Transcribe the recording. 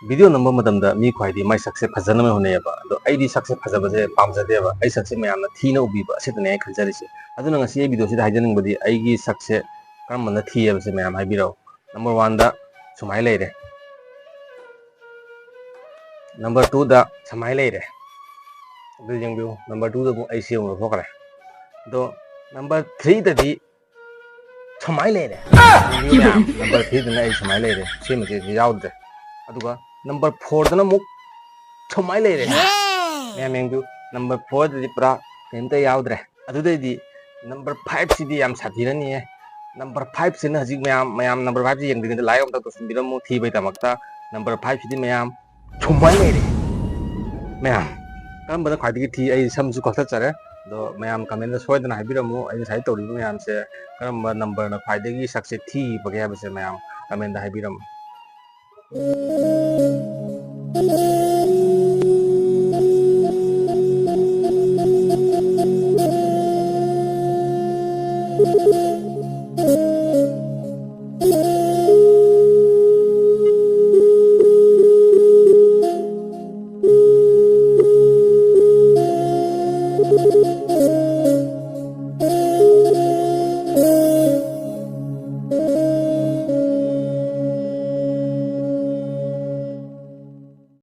Video number मतमदा मी ख्वाइदी माई सक्से फजन में होनेबा अदो आईदी सक्से फजबसे पामजदेबा आई सक्से मयामना थीना उबीबा असेतने आई खंजरिसे अदुना ngasi आई video सिदा हाइजनिंगबदी आईगी सक्से करमना थीयबसे मयाम हाइबिराव नंबर 1 दा सुमाय लेरे नंबर 2 दा समाय लेरे अदु यंगबियो नंबर 2 दा बु आई सेउ थोकरे दो नंबर 3 ददी समाय लेरे मयाम नंबर 3 दना आई समाय लेरे सेमजे यावदे अदुगा नंबर 4 दना मुक समाय लेरे मयाम यंगबियो नंबर 4 ददी पुरा केंते यावद्रे अदुदैदी नंबर 5 सिदी याम साथीरनी है नंबर 5 से हजिक मयाम नंबर 5 से यंगदिगन लाइक अमता तो सुनबिरमु थीबै तमक्ता नंबर 5 सिदी मयाम छुमाय लेरे मयाम कम बदा खादी थी आई समसु कथचरे दो मयाम कमेंट सोयदना हाइबिरमु आई साइ तौरिबु मयाम से करम नंबर ना खादी सक्से थी बगे हाबसे मयाम कमेंट हाइबिरमु Thank you.